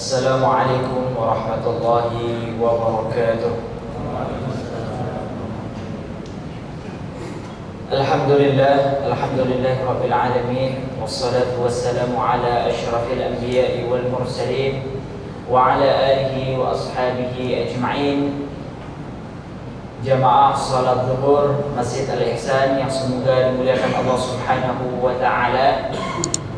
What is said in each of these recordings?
Assalamualaikum warahmatullahi wabarakatuh. Alhamdulillah rabbil alamin, wassalatu wassalamu ala asyrafil anbiya'i wal mursalin wa ala alihi wa ashabihi ajma'in. Jamaah salat zuhur Masjid Al-Ihsan yang semoga dimuliakan Allah Subhanahu wa taala.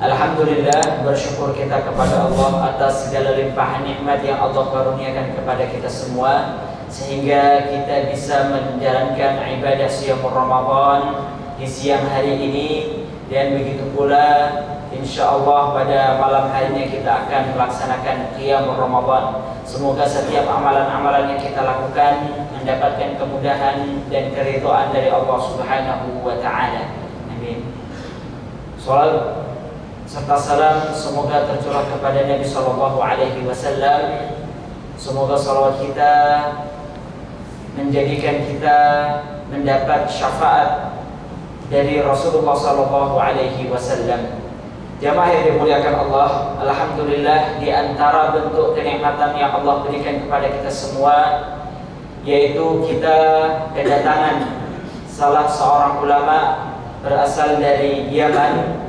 Alhamdulillah, bersyukur kita kepada Allah atas segala limpahan nikmat yang Allah karuniakan kepada kita semua, sehingga kita bisa menjalankan ibadah siyam Ramadan di siang hari ini. Dan begitu pula insyaallah pada malam harinya kita akan melaksanakan qiyam Ramadan. Semoga setiap amalan-amalan yang kita lakukan mendapatkan kemudahan dan keridhaan dari Allah Subhanahu wa taala. Amin. Salat serta salam semoga tercurah kepada Nabi sallallahu alaihi wasallam. Semoga salawat kita menjadikan kita mendapat syafaat dari Rasulullah sallallahu alaihi wasallam. Jamaah yang dimuliakan Allah, alhamdulillah di antara bentuk kenikmatan yang Allah berikan kepada kita semua yaitu kita kedatangan salah seorang ulama berasal dari Yaman.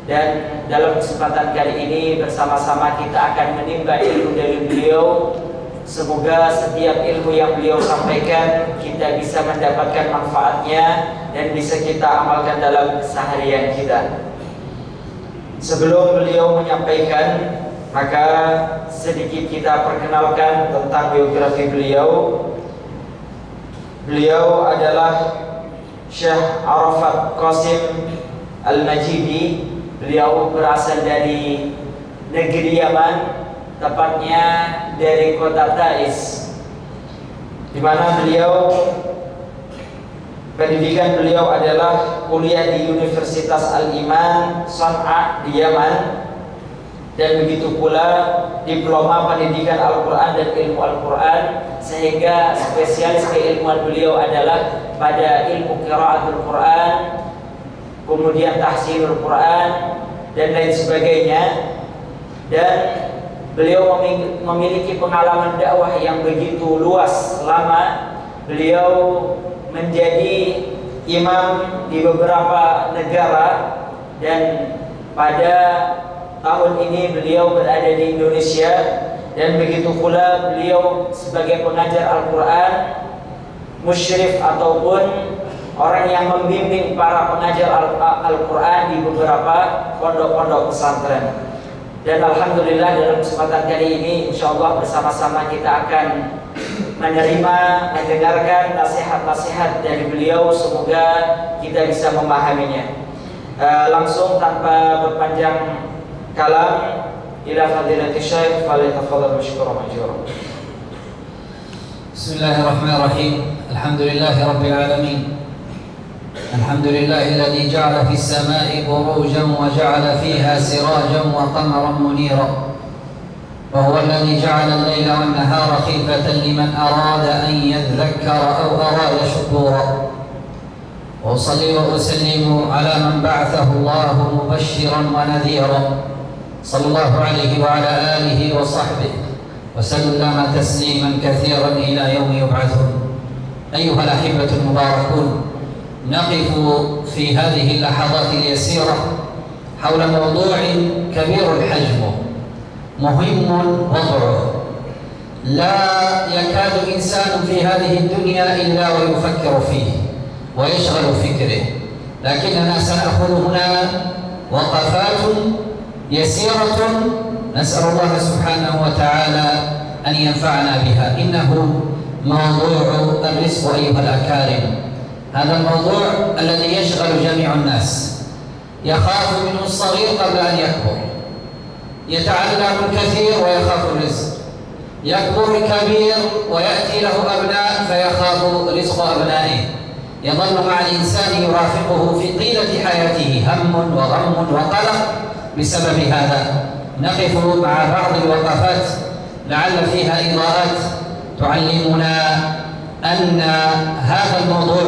Dan dalam kesempatan kali ini bersama-sama kita akan menimba ilmu dari beliau. Semoga setiap ilmu yang beliau sampaikan kita bisa mendapatkan manfaatnya dan bisa kita amalkan dalam keseharian kita. Sebelum beliau menyampaikan, maka sedikit kita perkenalkan tentang biografi beliau. Beliau adalah Syekh Arafat Qasim Al-Majidi. Beliau berasal dari negeri Yaman, tepatnya dari kota Taiz, di mana pendidikan beliau adalah kuliah di Universitas Al-Iman Shan'a di Yaman, dan begitu pula diploma pendidikan Al-Quran dan ilmu Al-Quran, sehingga spesialis keilmuan beliau adalah pada ilmu qiraatul Quran, kemudian tahsinul Quran dan lain sebagainya. Dan beliau memiliki pengalaman dakwah yang begitu luas selama beliau menjadi imam di beberapa negara, dan pada tahun ini beliau berada di Indonesia. Dan begitu pula beliau sebagai pengajar Al-Quran, musyrif ataupun orang yang membimbing para pengajar Al-Quran di beberapa pondok-pondok pesantren. Dan alhamdulillah dalam kesempatan kali ini insyaallah bersama-sama kita akan mendengarkan nasihat-nasihat dari beliau. Semoga kita bisa memahaminya. Langsung tanpa berpanjang kalam, ila fadilatul syekh, falyatafadhal mashkuran majura. Bismillahirrahmanirrahim. Alhamdulillahirabbil alamin. الحمد لله الذي جعل في السماء بروجا وجعل فيها سراجا وقمرا منيرا، وهو الذي جعل الليل والنهار خلفة لمن أراد أن يذكر أو أراد شكورا. وأصلي وأسلم على من بعثه الله مبشرا ونذيرا، صلى الله عليه وعلى آله وصحبه وسلم تسليما كثيرا إلى يوم يبعثون. أيها الأحبة المباركون، نقف في هذه اللحظات اليسيرة حول موضوع كبير الحجم مهم وضعه. لا يكاد إنسان في هذه الدنيا إلا ويفكر فيه ويشغل فكره، لكننا سنأخذ هنا وقفات يسيرة نسأل الله سبحانه وتعالى أن ينفعنا بها. إنه موضوع الرزق أيها الأكارم. هذا الموضوع الذي يشغل جميع الناس، يخاف منه الصغير قبل أن يكبر، يتعلم الكثير ويخاف الرزق، يكبر الكبير ويأتي له أبناء فيخاف رزق أبنائه، يظل مع الإنسان يرافقه في طيلة حياته هم وغم وقلق بسبب هذا. نقف مع بعض الوقفات لعل فيها إضاءات تعلمنا أن هذا الموضوع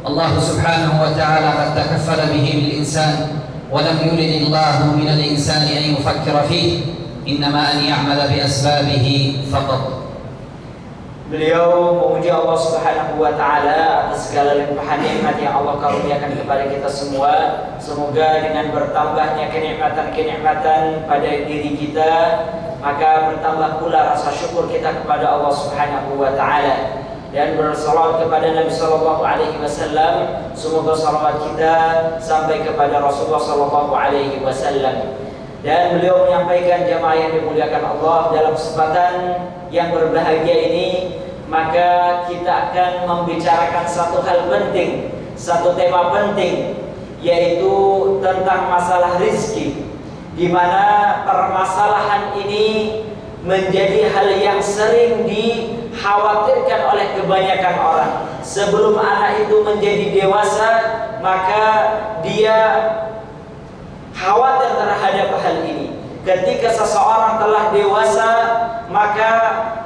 الله سبحانه وتعالى قد تكفل به للإنسان، ولم يرد الله من الإنسان أن يفكر فيه، إنما أن يعمل بأسبابه فقط. Beliau memuji Allah Subhanahu wa taala atas segala limpahan nikmat yang Allah karuniakan kepada kita semua. Semoga dengan bertambahnya kenikmatan-kenikmatan pada diri kita, maka bertambah pula rasa syukur kita kepada Allah Subhanahu wa taala. Dan bersalawat kepada Nabi sallallahu alaihi wasallam. Semoga salawat kita sampai kepada Rasulullah sallallahu alaihi wasallam. Dan beliau menyampaikan jamaah yang dimuliakan Allah, dalam kesempatan yang berbahagia ini, maka kita akan membicarakan satu hal penting, satu tema penting, yaitu tentang masalah rizki, di mana permasalahan ini menjadi hal yang sering dikhawatirkan oleh kebanyakan orang. Sebelum anak itu menjadi dewasa, maka dia khawatir terhadap hal ini. Ketika seseorang telah dewasa, maka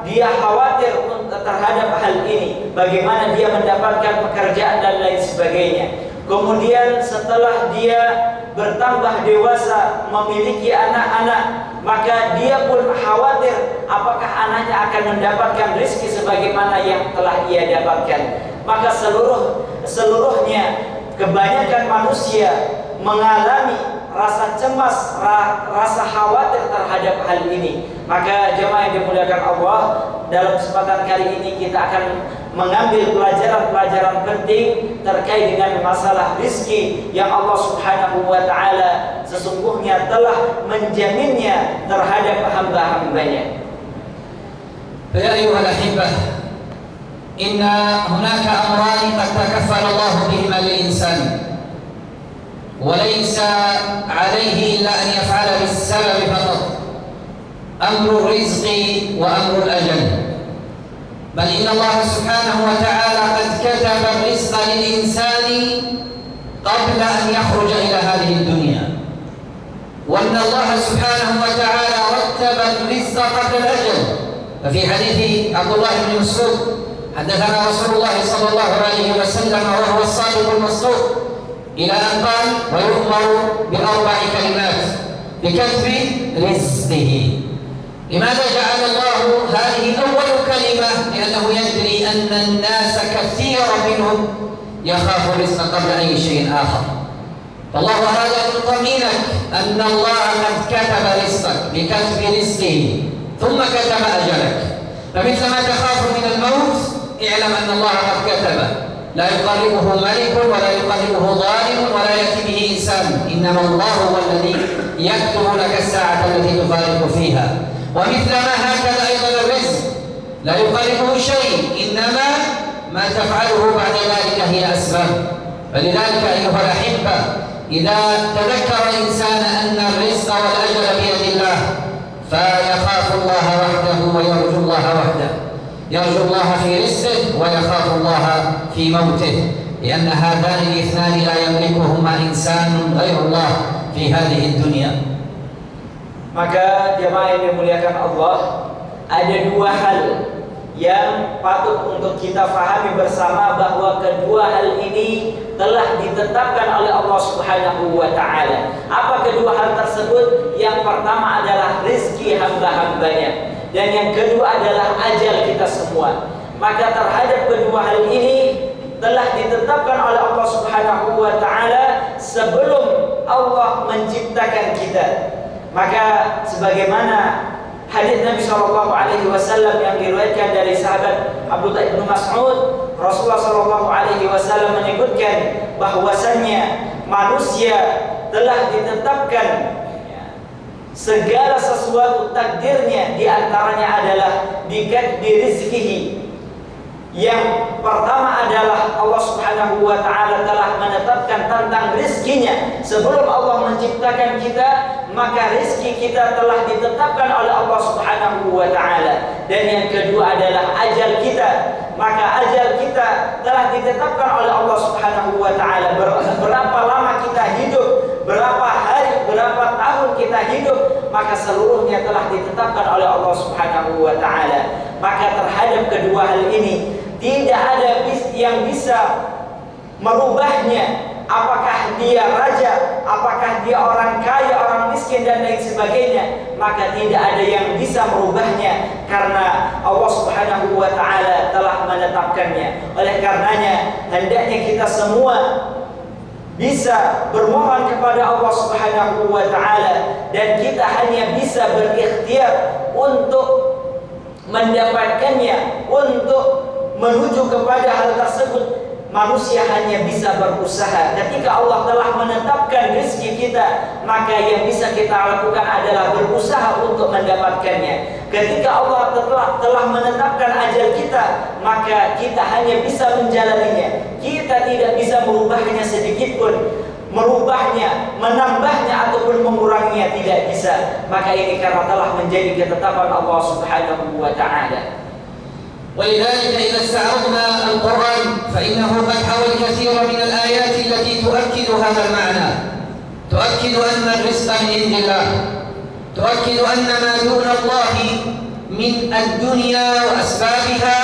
dia khawatir terhadap hal ini, bagaimana dia mendapatkan pekerjaan dan lain sebagainya. Kemudian setelah dia bertambah dewasa, memiliki anak-anak, maka dia pun khawatir apakah anaknya akan mendapatkan rezeki sebagaimana yang telah ia dapatkan. Maka seluruhnya, kebanyakan manusia mengalami rasa cemas, rasa khawatir terhadap hal ini. Maka jemaah yang dimuliakan Allah, dalam kesempatan kali ini kita akan mengambil pelajaran-pelajaran penting terkait dengan masalah rizki yang Allah Subhanahu wa taala sesungguhnya telah menjaminnya terhadap hamba-hambanya. Ya ayyuhal ahibah, inna hunaka amrani qad takaffala Allah bihima lil insan. وليس عليه إلا أن يفعل بالسبب فقط، أمر الرزق وأمر الأجل. بل إن الله سبحانه وتعالى قد كتب الرزق للإنسان قبل أن يخرج إلى هذه الدنيا، وأن الله سبحانه وتعالى رتب الرزق قبل الأجل. ففي حديث عبد الله بن مسعود حدثنا رسول الله صلى الله عليه وسلم وهو الصادق المصدوق إلى أن قال: ويؤمر بأربع كلمات بكتب رزقه. لماذا جعل الله هذه أول كلمة؟ لأنه يدري أن الناس كثيرا منهم يخاف الرزق قبل أي شيء آخر. فالله أراد أن يطمئنك أن الله قد كتب رزقك بكتب رزقه ثم كتب أجلك. فمثلما تخاف من الموت اعلم أن الله قد كتبه، لا يقربه ملك ولا يقربه ظالم ولا يأتي به إنسان، إنما الله هو الذي يكتب لك الساعة التي تفارق فيها. ومثلما هكذا أيضا الرزق لا يقربه شيء، إنما ما تفعله بعد ذلك هي أسباب. فلذلك أيها الأحبة، إذا تذكر الإنسان أن الرزق والأجل بيد الله فيخاف الله وحده ويرجو الله وحده، يرجو الله في رزقه ويخاف الله في موته، لأن هذان الاثنان لا يملكهما إنسان غير الله في هذه الدنيا. Maka jemaah yang dimuliakan Allah, ada dua hal yang patut untuk kita fahami bersama, bahwa kedua hal ini telah ditetapkan oleh Allah Subhanahu wa taala. Apa kedua hal tersebut? Yang pertama adalah rezeki hamba-hambanya, dan yang kedua adalah ajal kita semua. Maka terhadap kedua hal ini telah ditetapkan oleh Allah Subhanahu wa taala sebelum Allah menciptakan kita. Maka sebagaimana hadis Nabi sallallahu alaihi wasallam yang diriwayatkan dari sahabat Abdullah bin Mas'ud, Rasulullah sallallahu alaihi wasallam menyebutkan bahwasannya manusia telah ditetapkan segala sesuatu takdirnya, diantaranya adalah bikatbi rizkihi. Yang pertama adalah Allah Subhanahu wa taala telah menetapkan tentang rizkinya. Sebelum Allah menciptakan kita, maka rizki kita telah ditetapkan oleh Allah Subhanahu wa taala. Dan yang kedua adalah ajal kita. Maka ajal kita telah ditetapkan oleh Allah Subhanahu wa taala. Berapa lama kita hidup, berapa hari, berapa tahun kita hidup, maka seluruhnya telah ditetapkan oleh Allah Subhanahu wa taala. Maka terhadap kedua hal ini tidak ada yang bisa merubahnya apakah dia raja, apakah dia orang kaya, orang miskin dan lain sebagainya, maka tidak ada yang bisa merubahnya karena Allah Subhanahu wa taala telah menetapkannya. Oleh karenanya hendaknya kita semua bisa bermohon kepada Allah Subhanahu wa taala dan kita hanya bisa berikhtiar untuk mendapatkannya, untuk menuju kepada hal tersebut. Manusia hanya bisa berusaha. Ketika Allah telah menetapkan rezeki kita, maka yang bisa kita lakukan adalah berusaha untuk mendapatkannya. Ketika Allah telah menetapkan ajal kita, maka kita hanya bisa menjalaninya. Kita tidak bisa merubahnya sedikit pun, merubahnya, menambahnya ataupun menguranginya, tidak bisa. Maka ini karena telah menjadi ketetapan Allah Subhanahu wa taala. ولذلك إذا استعرضنا القرآن فإنه قد حوى الكثير من الآيات التي تؤكد هذا المعنى، تؤكد أن الرزق من عند الله، تؤكد أن ما دون الله من الدنيا وأسبابها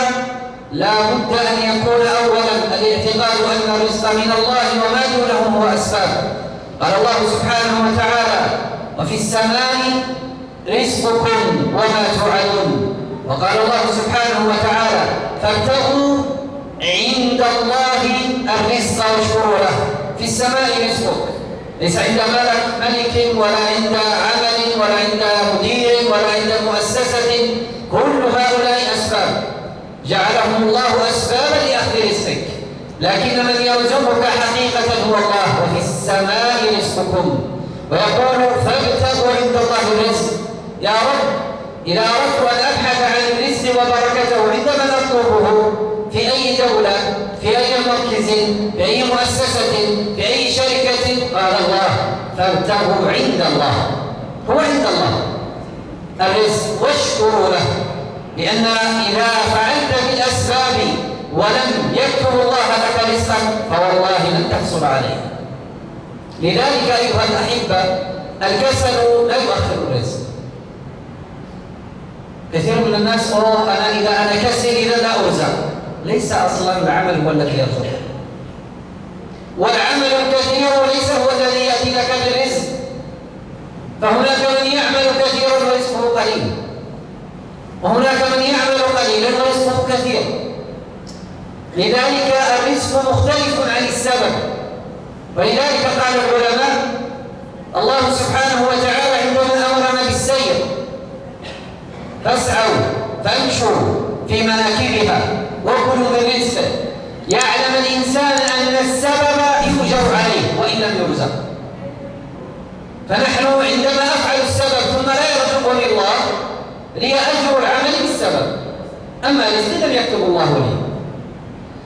لا بد أن يكون أولا الاعتقاد أن الرزق من الله وما دونه هو أسباب. قال الله سبحانه وتعالى: وفي السماء رزقكم وما توعدون. وقال الله سبحانه وتعالى: فابتغوا عند الله الرزق واشكروا له. في السماء رزقك، ليس عند ملك ولا عند عمل ولا عند مدير ولا عند مؤسسة، كل هؤلاء أسباب جعلهم الله أسبابا لأخذ رزقك، لكن من يرزقك حقيقة هو الله. وفي السماء رزقكم، ويقول: فابتغوا عند الله الرزق. يا رب، إذا أردت أن أبحث عن الرزق وبركته عندما أطلبه في أي دولة، في أي مركز، في أي مؤسسة، في أي شركة، قال الله: فابتغوا عند الله. هو عند الله الرزق واشكروا له، لأن إذا فعلت بالأسباب ولم يكتب الله لك رزقا فوالله لن تحصل عليه. لذلك أيها الأحبة الكسل لا يؤخر الرزق. كثير من الناس إذا أنا كسل إذا لا أرزق. ليس أصلا العمل هو الذي يرزق، والعمل الكثير ليس هو الذي يأتي لك بالرزق، فهناك من يعمل كثيرا ورزقه قليل، وهناك من يعمل قليلا ورزقه كثير. لذلك الرزق مختلف عن السبب. ولذلك قال العلماء: الله سبحانه وتعالى عندما أمرنا بالسير: فاسعوا فامشوا في مناكبها وكلوا من رزقه. يعلم الإنسان أن السبب يؤجر عليه وإن لم يرزق. فنحن عندما أفعل السبب ثم لا يرزقني الله لي أجر العمل بالسبب، أما الرزق لم يكتب الله لي.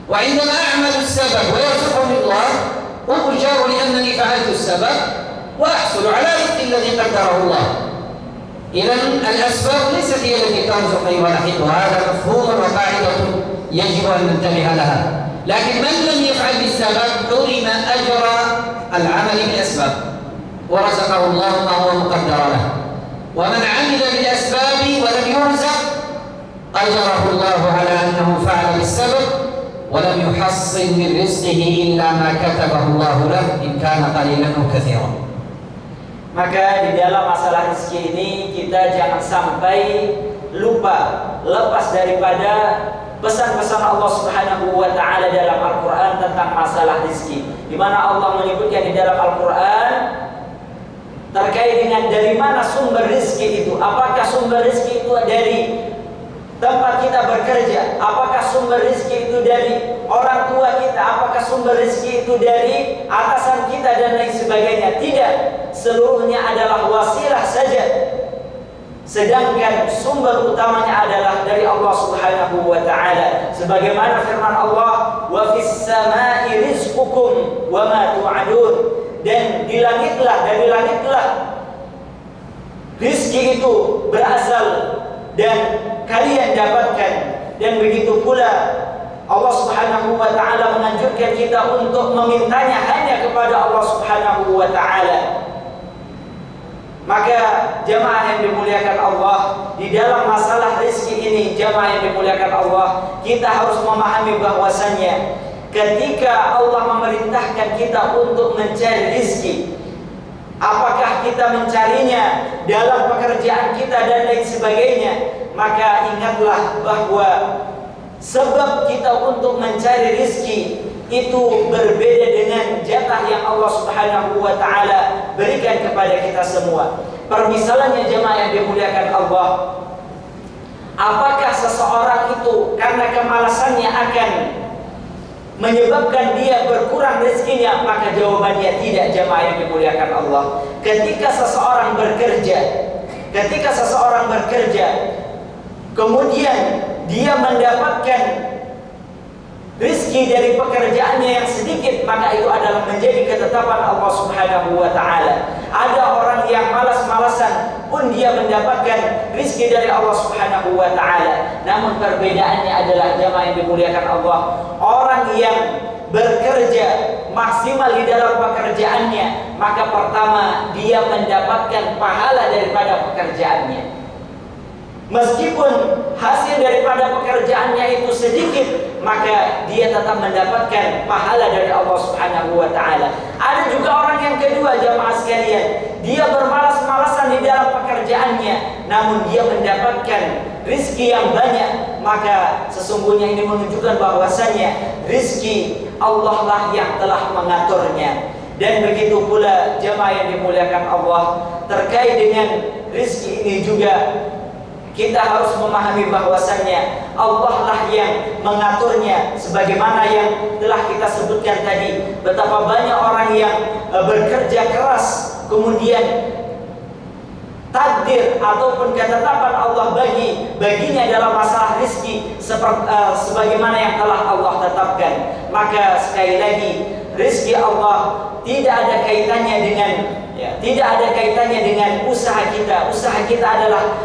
وعندما أعمل السبب ويرزقني الله أؤجر لأنني فعلت السبب وأحصل على رزق الذي قدره الله. إذن الأسباب ليست هي التي ترزق أيها الأحبة، وهذا مفهوم وقاعدة يجب أن ننتبه لها. لكن من لم يفعل بالسبب حرم أجر العمل بالأسباب ورزقه الله ما هو مقدر له. ومن عمل بالأسباب ولم يرزق أجره الله على أنه فعل بالسبب ولم يحصل من رزقه إلا ما كتبه الله له إن كان قليلا أو كثيرا. Maka di dalam masalah rezeki ini kita jangan sampai lupa, lepas daripada pesan-pesan Allah Subhanahu wa taala dalam Al-Qur'an tentang masalah rezeki, di mana Allah menyebutkan di dalam Al-Qur'an terkait dengan dari mana sumber rezeki itu. Apakah sumber rezeki itu dari tempat kita bekerja? Apakah sumber rezeki itu dari orang tua kita? Apakah sumber rezeki itu dari atasan kita dan lain sebagainya? Tidak, seluruhnya adalah wasilah saja. Sedangkan sumber utamanya adalah dari Allah Subhanahu wa taala. Sebagaimana firman Allah: "Wa fis samai rizqukum wa ma tu'adun." Dan di langitlah, dari langitlah rezeki itu berasal dan kalian dapatkan. Dan begitu pula Allah Subhanahu wa taala menganjurkan kita untuk memintanya hanya kepada Allah Subhanahu wa taala. Maka jamaah yang dimuliakan Allah, di dalam masalah rezeki ini, jamaah yang dimuliakan Allah, kita harus memahami bahwasannya ketika Allah memerintahkan kita untuk mencari rizki, apakah kita mencarinya dalam pekerjaan kita dan lain sebagainya, maka ingatlah bahwa sebab kita untuk mencari rizki itu berbeda dengan jatah yang Allah Subhanahu wa ta'ala berikan kepada kita semua. Permisalannya jemaah yang dimuliakan Allah, apakah seseorang itu karena kemalasannya akan menyebabkan dia berkurang rezekinya? Maka jawabannya tidak, jemaah yang dimuliakan Allah. Ketika seseorang bekerja, kemudian dia mendapatkan rizki dari pekerjaannya yang sedikit, maka itu adalah menjadi ketetapan Allah Subhanahu wa ta'ala. Ada orang yang malas-malasan pun dia mendapatkan rizki dari Allah Subhanahu wa ta'ala. Namun perbedaannya adalah, jemaah yang dimuliakan Allah, orang yang bekerja maksimal di dalam pekerjaannya, maka pertama dia mendapatkan pahala daripada pekerjaannya. Meskipun hasil daripada pekerjaannya itu sedikit, maka dia tetap mendapatkan pahala dari Allah Subhanahu wa ta'ala. Ada juga orang yang kedua, jamaah sekalian, dia bermalas-malasan di dalam pekerjaannya, namun dia mendapatkan rizki yang banyak. Maka sesungguhnya ini menunjukkan bahwasanya rizki Allah lah yang telah mengaturnya. Dan begitu pula jamaah yang dimuliakan Allah, terkait dengan rizki ini juga kita harus memahami bahwasannya Allah lah yang mengaturnya, sebagaimana yang telah kita sebutkan tadi. Betapa banyak orang yang bekerja keras, kemudian takdir ataupun ketetapan Allah baginya dalam masalah rizki sebagaimana yang telah Allah tetapkan. Maka sekali lagi, rizki Allah tidak ada kaitannya dengan usaha kita. Usaha kita adalah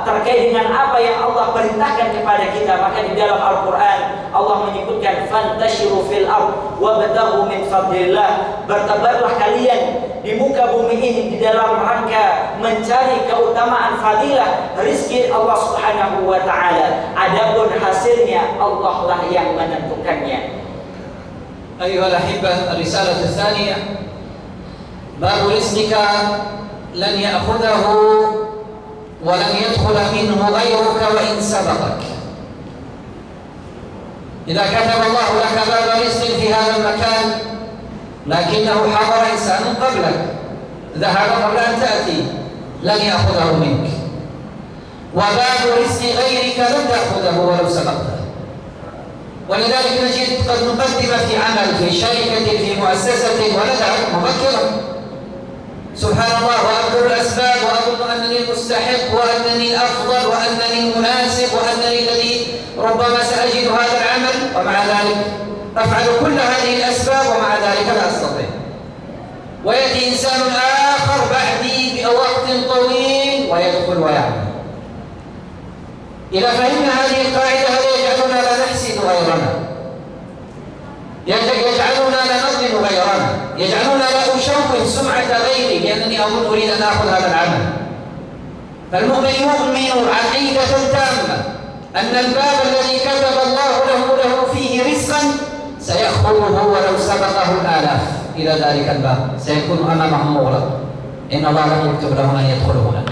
terkait dengan apa yang Allah perintahkan kepada kita. Maka di dalam Al-Quran Allah menyebutkan fantashiru fil ard wabtaghu min fadlillah. Bertebarlah kalian di muka bumi ini di dalam rangka mencari keutamaan fadilah rizki Allah Subhanahu wa ta'ala. Adapun hasilnya Allah lah yang menentukannya. أيها الأحبة، الرسالة الثانية باب رزقك لن يأخذه ولن يدخل منه غيرك وإن سبقك. إذا كتب الله لك باب رزق في هذا المكان لكنه حضر إنسان قبلك ذهب قبل أن تأتي، لن يأخذه منك. وباب رزق غيرك لن تأخذه ولو سبقته. ولذلك نجد قد نقدم في عمل، في شركة، في مؤسسة، وندعو مبكرا سبحان الله وأذكر الأسباب وأظن أنني المستحق وأنني الأفضل وأنني المناسب وأنني الذي ربما سأجد هذا العمل، ومع ذلك أفعل كل هذه الأسباب ومع ذلك لا أستطيع. ويأتي إنسان آخر بعدي بوقت طويل ويدخل ويعمل. إذا فهمنا هذه القاعدة هذا يجعلنا لا نحسد غيرنا، يجعلنا لا نظلم غيرنا، يجعلنا لا أشوه سمعة غيري لأنني أظن أريد أن آخذ هذا العمل. فالمؤمن يؤمن عقيدة تامة أن الباب الذي كتب الله له فيه رزقا سيأخذه ولو سبقه الآلاف إلى ذلك الباب، سيكون أمامه مغلق، إن الله لم يكتب له أن يدخل هنا.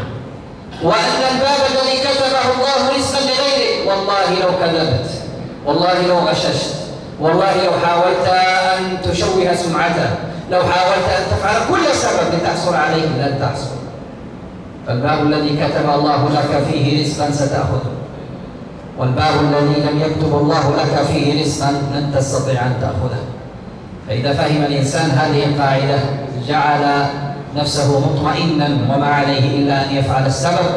وأن الباب الذي كتبه الله رزقا لغيره، والله لو كذبت، والله لو غششت، والله لو حاولت أن تشوه سمعته، لو حاولت أن تفعل كل سبب لتحصل عليه لن تحصل. فالباب الذي كتب الله لك فيه رزقا ستأخذه، والباب الذي لم يكتب الله لك فيه رزقا لن تستطيع أن تأخذه. فإذا فهم الإنسان هذه القاعدة جعل نفسه مطمئنا وما عليه إلا أن يفعل السبب،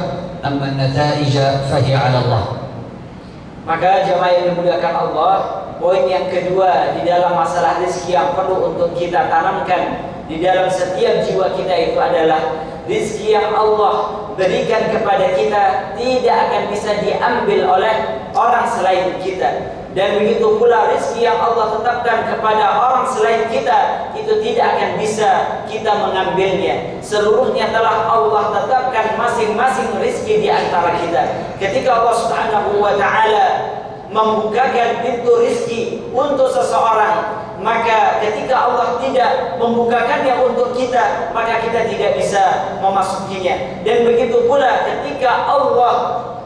أما النتائج فهي على الله. Maka jemaah yang dimuliakan Allah, poin yang kedua di dalam masalah rezeki yang perlu untuk kita tanamkan di dalam setiap jiwa kita itu adalah rezeki yang Allah berikan kepada kita tidak akan bisa diambil oleh orang selain kita. Dan begitu pula rezeki yang Allah tetapkan kepada orang selain kita itu tidak akan bisa kita mengambilnya. Seluruhnya telah Allah tetapkan masing-masing rezeki di antara kita. Ketika Allah Subhanahu wa ta'ala membukakan pintu rizki untuk seseorang, maka ketika Allah tidak membukakannya untuk kita, maka kita tidak bisa memasukinya. Dan begitu pula ketika Allah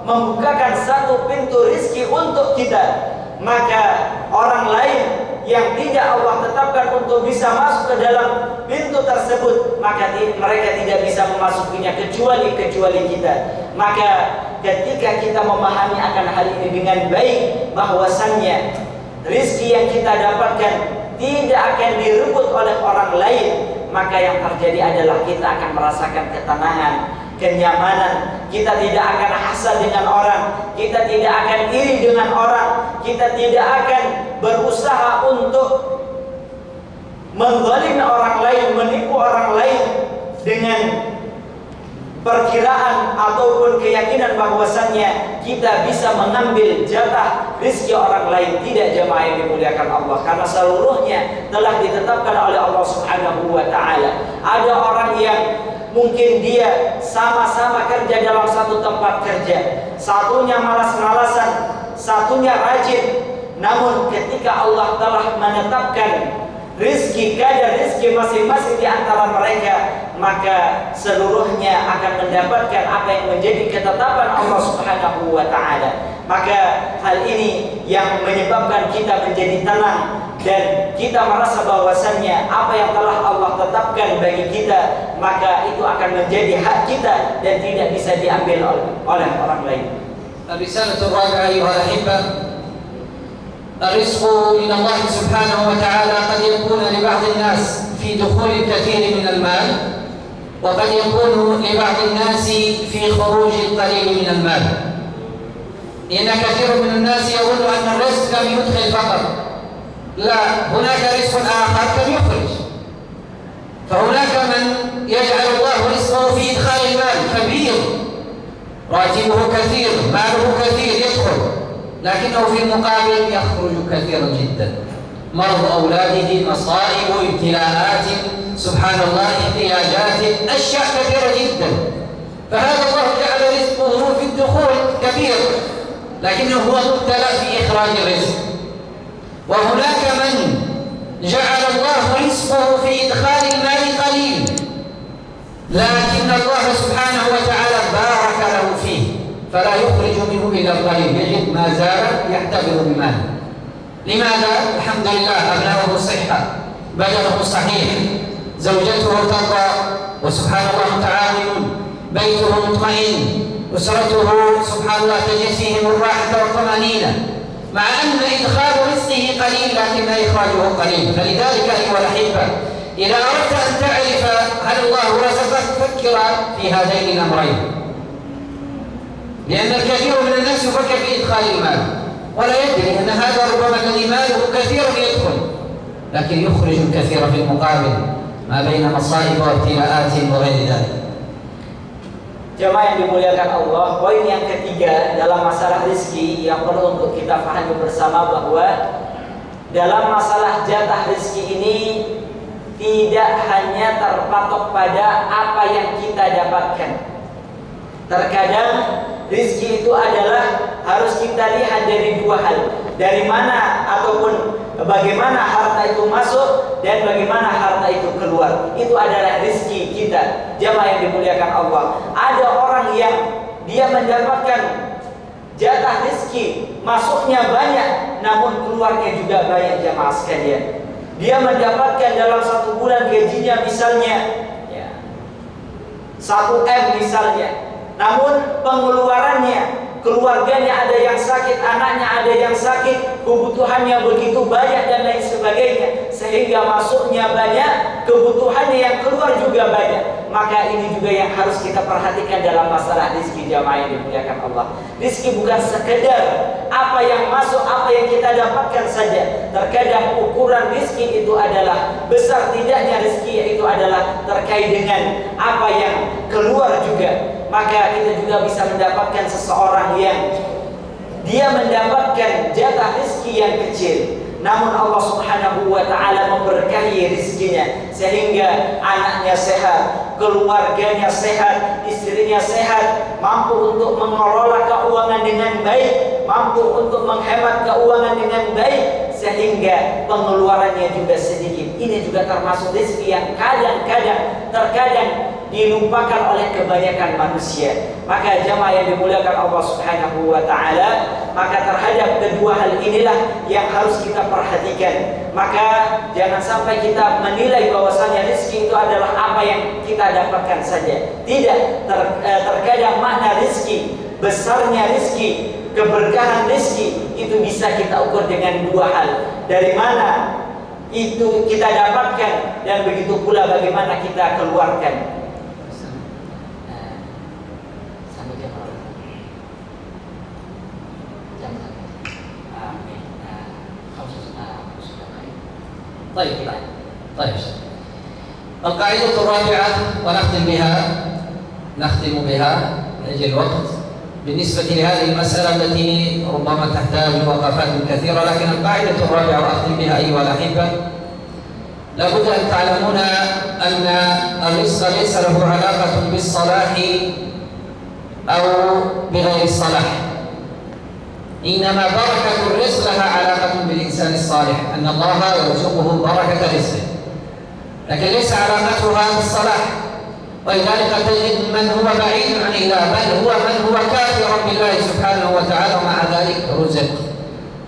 membukakan satu pintu rizki untuk kita, maka orang lain yang tidak Allah tetapkan untuk bisa masuk ke dalam pintu tersebut, maka mereka tidak bisa memasukinya kecuali kita. Maka ketika kita memahami akan hal ini dengan baik, bahwasannya rizki yang kita dapatkan tidak akan direbut oleh orang lain, maka yang terjadi adalah kita akan merasakan ketenangan, kenyamanan. Kita tidak akan hasad dengan orang, kita tidak akan iri dengan orang, kita tidak akan berusaha untuk menzalimi orang lain, menipu orang lain dengan perkiraan ataupun keyakinan bahwasannya kita bisa mengambil jatah rizki orang lain. Tidak, jemaah yang dimuliakan Allah, karena seluruhnya telah ditetapkan oleh Allah Subhanahu wa ta'ala. Ada orang yang mungkin dia sama-sama kerja dalam satu tempat kerja, satunya malas-malasan, satunya rajin, namun ketika Allah telah menetapkan rizki, kadar rizki masing-masing di antara mereka, maka seluruhnya akan mendapatkan apa yang menjadi ketetapan Allah Subhanahu wa ta'ala. Maka hal ini yang menyebabkan kita menjadi tenang dan kita merasa bahwasannya apa yang telah Allah tetapkan bagi kita, maka itu akan menjadi hak kita dan tidak bisa diambil oleh orang lain. Ar-risalatul rabi'ah ayyuhal ahibbah, الرزق من الله سبحانه وتعالى قد يكون لبعض الناس في دخول الكثير من المال، وقد يكون لبعض الناس في خروج القليل من المال. لأن كثير من الناس يظن أن الرزق لم يدخل فقط، لا، هناك رزق آخر كم يخرج. فهناك من يجعل الله رزقه في إدخال المال كبير، راتبه كثير، ماله كثير يدخل، لكنه في المقابل يخرج كثيرا جدا. مرض أولاده، مصائب، ابتلاءات، سبحان الله، احتياجات، أشياء كثيرة جدا. فهذا الله جعل رزقه في الدخول كبير، لكنه هو مبتلى في إخراج الرزق. وهناك من جعل الله رزقه في إدخال المال قليل، لكن الله سبحانه وتعالى بارك له فيه، فلا يخرج منه إلا القليل، يجد ما زال يحتفظ بماله. لماذا؟ الحمد لله، أبناؤه صحة، بدنه صحيح، زوجته ترضى، وسبحان الله متعاون، بيته مطمئن، أسرته سبحان الله تجد فيهم الراحة والطمأنينة، مع أن إدخال رزقه قليل لكن إخراجه قليل. فلذلك أيها الأحبة، إذا أردت أن تعرف هل الله رزقك، فكر في هذين الأمرين، لأن الكثير من الناس يفكر في إدخال المال ولا يدري أن هذا ربما الذي ماله كثير يدخل، لكن يخرج الكثير في المقابل ما بين مصائب وابتلاءات وغير ذلك. Jemaah yang dimuliakan Allah, poin yang ketiga dalam masalah rezeki yang perlu untuk kita pahami bersama, bahwa dalam masalah jatah rezeki ini tidak hanya terpatok pada apa yang kita dapatkan. Terkadang rezeki itu adalah harus kita lihat dari dua hal, dari mana ataupun bagaimana harta itu masuk dan bagaimana harta itu keluar. Itu adalah rezeki kita, jemaah yang dimuliakan Allah. Ada orang yang dia mendapatkan jatah rezeki, masuknya banyak namun keluarnya juga banyak, jemaah sekalian. Dia mendapatkan dalam satu bulan gajinya misalnya 1M misalnya, namun pengeluarannya, keluarganya ada yang sakit, anaknya ada yang sakit, kebutuhannya begitu banyak dan lain sebagainya, sehingga masuknya banyak, kebutuhannya yang keluar juga banyak. Maka ini juga yang harus kita perhatikan dalam masalah rezeki, jamaah yang dimuliakan Allah. Rezeki bukan sekedar apa yang masuk, apa yang kita dapatkan saja. Terkadang ukuran rezeki itu adalah besar tidaknya rezeki itu adalah terkait dengan apa yang keluar juga. Maka kita juga bisa mendapatkan seseorang yang dia mendapatkan jatah rezeki yang kecil, namun Allah Subhanahu wa ta'ala memberkahi rezekinya sehingga anaknya sehat, keluarganya sehat, istrinya sehat, mampu untuk mengelola keuangan dengan baik, mampu untuk menghemat keuangan dengan baik, sehingga pengeluarannya juga sedikit. Ini juga termasuk rezeki yang terkadang dilupakan oleh kebanyakan manusia. Maka jamaah yang dimuliakan Allah Subhanahu wa taala, maka terhadap kedua hal inilah yang harus kita perhatikan. Maka jangan sampai kita menilai bahwasanya rezeki itu adalah apa yang kita dapatkan saja. Tidak, terkadang makna rezeki, besarnya rezeki, keberkahan rezeki itu bisa kita ukur dengan dua hal. Dari mana itu kita dapatkan, dan begitu pula bagaimana kita keluarkan. طيب القاعدة الرابعة ونختم بها لأجل الوقت بالنسبة لهذه المسألة التي ربما تحتاج وقفات كثيرة، لكن القاعدة الرابعة وأختم بها أيها الأحبة، لابد أن تعلمون أن الرزق ليس له علاقة بالصلاح أو بغير الصلاح، إنما بركة الرزق لها علاقة بالإنسان الصالح، أن الله يرزقه بركة رزقه، لكن ليس علاقتها بالصلاح. ولذلك تجد من هو بعيد عن الله، بل من هو كافر بالله سبحانه وتعالى، ومع ذلك رزق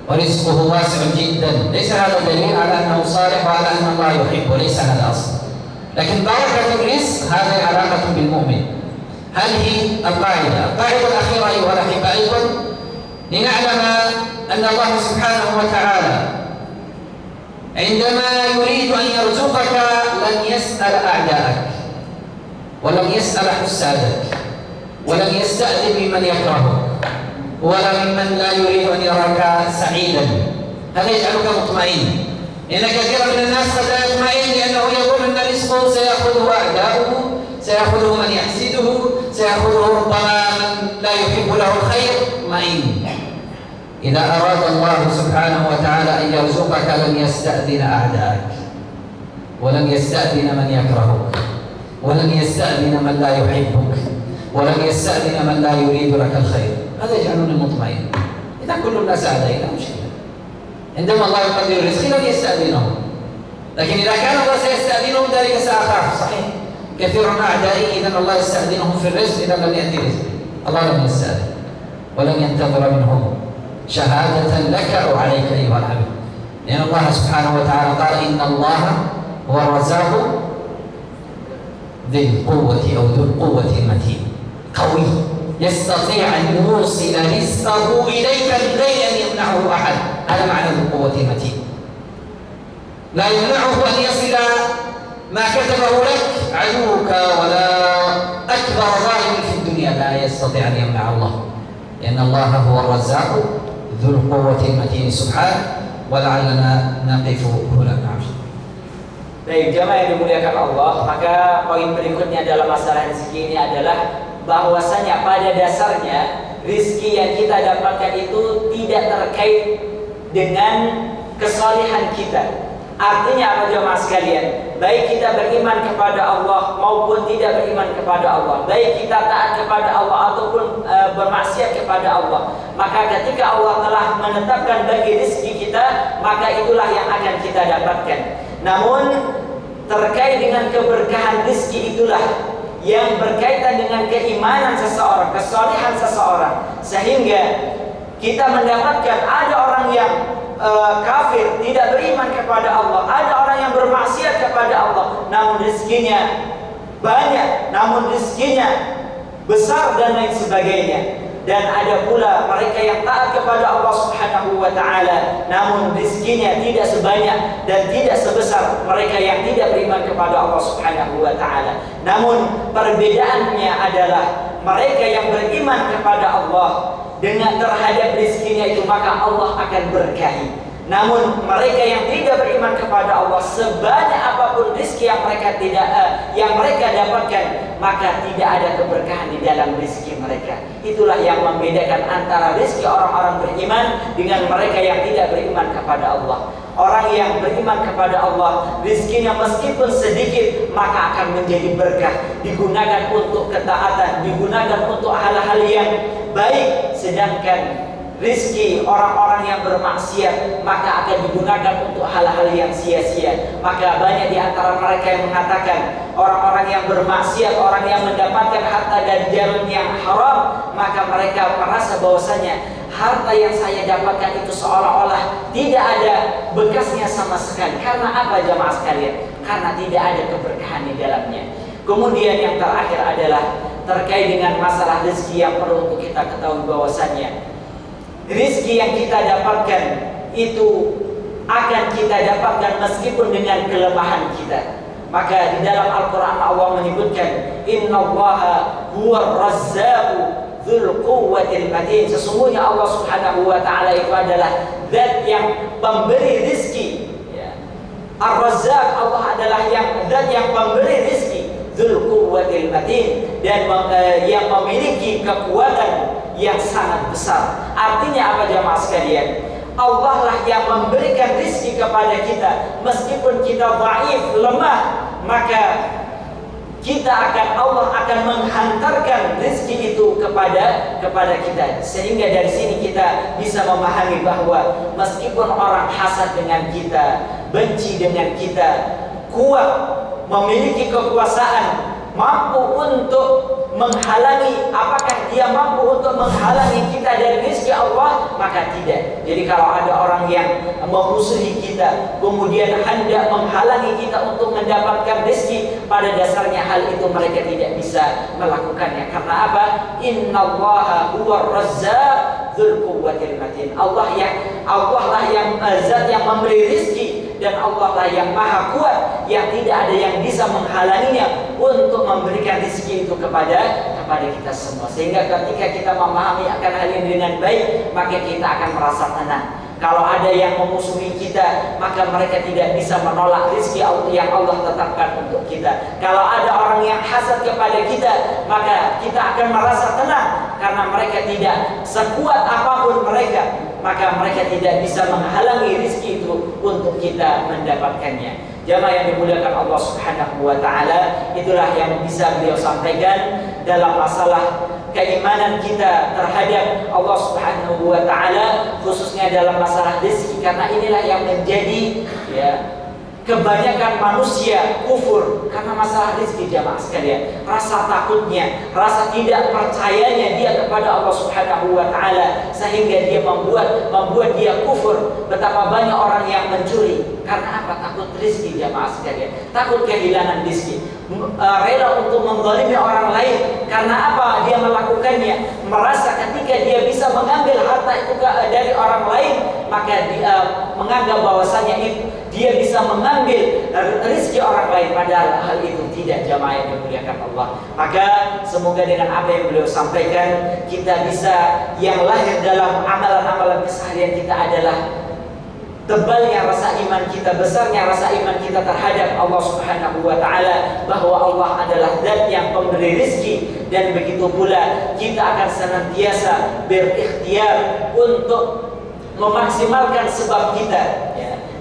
ورزقه واسع جدا. ليس هذا دليل على أنه صالح وعلى أن الله يحبه، ليس هذا أصل. لكن بركة الرزق هذه علاقة بالمؤمن. هذه القاعدة الأخيرة أيها الأحبة أيضا، لنعلم أن الله سبحانه وتعالى عندما يريد أن يرزقك لن يسأل أعداءك، ولم يسأل حسادك، ولم يستأذن ممن يكرهك، ولا ممن لا يريد أن يراك سعيدا. هذا يجعلك مطمئن، لأن كثيرا من الناس قد لا يطمئن لأنه يظن أن رزقه سيأخذه أعداؤه، سيأخذه من يحسده، سيأخذه ربما من لا يحب له الخير. مطمئن. إذا أراد الله سبحانه وتعالى أن يرزقك لن يستأذن أعداءك، ولن يستأذن من يكرهك، ولن يستأذن من لا يحبك، ولن يستأذن من لا يريد لك الخير. هذا يجعلني مطمئن. إذا كل الناس هذا لا مشكلة، عندما الله يقدر الرزق لن يستأذنهم، لكن إذا كان الله سيستأذنهم ذلك سأخاف. صحيح، كثير من أعدائي إذا الله يستأذنهم في الرزق إذا لم يأتي رزق. الله لم يستأذن ولن ينتظر منهم شهادة لك أو عليك أيها العبد، لأن الله سبحانه وتعالى قال إن الله هو الرزاق ذي القوة أو ذو القوة المتين، قوي يستطيع أن يوصل رزقه إليك من غير أن يمنعه أحد. هذا معنى ذو القوة المتين، لا يمنعه أن يصل ما كتبه لك عدوك ولا أكبر ظالم في الدنيا، لا يستطيع أن يمنع الله، لأن الله هو الرزاق ذو القوة المتين سبحانه. ولعلنا نقف هنا. Baik, jamaah yang dimuliakan Allah, maka poin berikutnya dalam masalah rezeki ini adalah bahwasanya pada dasarnya rezeki yang kita dapatkan itu tidak terkait dengan kesalehan kita. Artinya apa jemaah sekalian? Baik kita beriman kepada Allah maupun tidak beriman kepada Allah, baik kita taat kepada Allah ataupun bermaksiat kepada Allah, maka ketika Allah telah menetapkan bagi rezeki kita, maka itulah yang akan kita dapatkan. Namun terkait dengan keberkahan rezeki itulah yang berkaitan dengan keimanan seseorang, kesalehan seseorang, sehingga kita mendapatkan ada orang yang kafir, tidak beriman kepada Allah, ada orang yang bermaksiat kepada Allah, namun rezekinya banyak, namun rezekinya besar dan lain sebagainya. Dan ada pula mereka yang taat kepada Allah Subhanahu wa taala, namun rezekinya tidak sebanyak dan tidak sebesar mereka yang tidak beriman kepada Allah Subhanahu wa taala. Namun perbedaannya adalah mereka yang beriman kepada Allah dengan terhadap rezekinya itu, maka Allah akan berkahi. Namun mereka yang tidak beriman kepada Allah, sebanyak apapun rezeki yang mereka dapatkan, maka tidak ada keberkahan di dalam rezeki mereka. Itulah yang membedakan antara rezeki orang-orang beriman dengan mereka yang tidak beriman kepada Allah. Orang yang beriman kepada Allah, rizkinya meskipun sedikit maka akan menjadi berkah, digunakan untuk ketaatan, digunakan untuk hal-hal yang baik. Sedangkan rizki orang-orang yang bermaksiat maka akan digunakan untuk hal-hal yang sia-sia. Maka banyak di antara mereka yang mengatakan orang-orang yang bermaksiat, orang yang mendapatkan harta dan jarum yang haram, maka mereka merasa bahwasanya harta yang saya dapatkan itu seolah-olah tidak ada bekasnya sama sekali. Karena apa jamaah sekalian? Karena tidak ada keberkahan di dalamnya. Kemudian yang terakhir adalah terkait dengan masalah rezeki yang perlu untuk kita ketahui bahwasannya rezeki yang kita dapatkan itu akan kita dapatkan meskipun dengan kelemahan kita. Maka di dalam Al-Quran Allah menyebutkan Innallaha huwa razzaqu dzul quwwatil matin. Sesungguhnya Allah Subhanahu wa taala itu adalah zat yang pemberi rizki, ya. Ar-Razzaq, Allah adalah zat yang pemberi rizki, dzul quwwatil matin, dan yang memiliki kekuatan yang sangat besar. Artinya apa jamaah sekalian? Allah lah yang memberikan rizki kepada kita. Meskipun kita dhaif, lemah, maka Allah akan menghantarkan rezeki itu kepada kita. Sehingga dari sini kita bisa memahami bahwa meskipun orang hasad dengan kita, benci dengan kita, kuat, memiliki kekuasaan, mampu untuk menghalangi, apakah dia mampu untuk menghalangi kita dari rezeki Allah? Maka tidak. Jadi kalau ada orang yang memusuhi kita, kemudian hendak menghalangi kita untuk mendapatkan rezeki, pada dasarnya hal itu mereka tidak bisa melakukannya. Karena apa? Innallaha huwar razzaq dzul quwwatil matin. Allah lah yang zat yang memberi rezeki, dan Allah lah yang maha kuat, yang tidak ada yang bisa menghalanginya untuk memberikan rezeki itu kepada kita semua. Sehingga ketika kita memahami akan hal ini dengan baik, maka kita akan merasa tenang. Kalau ada yang memusuhi kita, maka mereka tidak bisa menolak rezeki yang Allah tetapkan untuk kita. Kalau ada orang yang hasad kepada kita, maka kita akan merasa tenang, karena mereka tidak sekuat apapun mereka, maka mereka tidak bisa menghalangi rezeki itu untuk kita mendapatkannya. Jamaah yang dimuliakan Allah Subhanahu wa taala, itulah yang bisa beliau sampaikan dalam masalah keimanan kita terhadap Allah Subhanahu wa taala, khususnya dalam masalah rezeki. Karena inilah yang menjadi kebanyakan manusia kufur karena masalah rezeki jamaah sekalian. Rasa takutnya, rasa tidak percayanya dia kepada Allah Subhanahu wa taala, sehingga dia membuat dia kufur. Betapa banyak orang yang mencuri karena apa? Takut rezeki jamaah sekalian, takut kehilangan rezeki. Rela untuk menzalimi orang lain. Karena apa dia melakukannya? Merasa ketika dia bisa mengambil harta itu dari orang lain, maka dia menganggap bahwasanya dia bisa mengambil rezeki orang lain, padahal hal itu tidak, jamaah yang dimuliakan Allah. Maka semoga dengan apa yang beliau sampaikan, kita bisa, yang lahir dalam amalan-amalan keseharian kita adalah tebalnya rasa iman kita, besarnya rasa iman kita terhadap Allah Subhanahu wa taala, bahwa Allah adalah zat yang pemberi rezeki, dan begitu pula kita akan senantiasa berikhtiar untuk memaksimalkan sebab kita,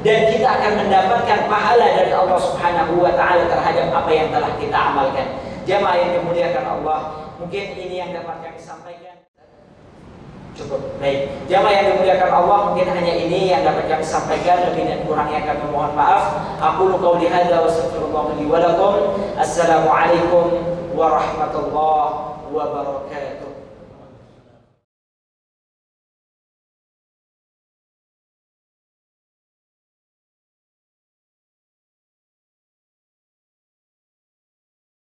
dan kita akan mendapatkan pahala dari Allah Subhanahu wa taala terhadap apa yang telah kita amalkan. Jamaah yang dimuliakan Allah, mungkin ini yang dapat kami sampaikan. Cukup. Baik, jamaah yang dimuliakan Allah, mungkin hanya ini yang dapat kami sampaikan. Lebih dan kurangnya kami mohon maaf. Aqulu qauli hadza wa astaghfirullah li wa lakum. Assalamualaikum warahmatullahi wabarakatuh.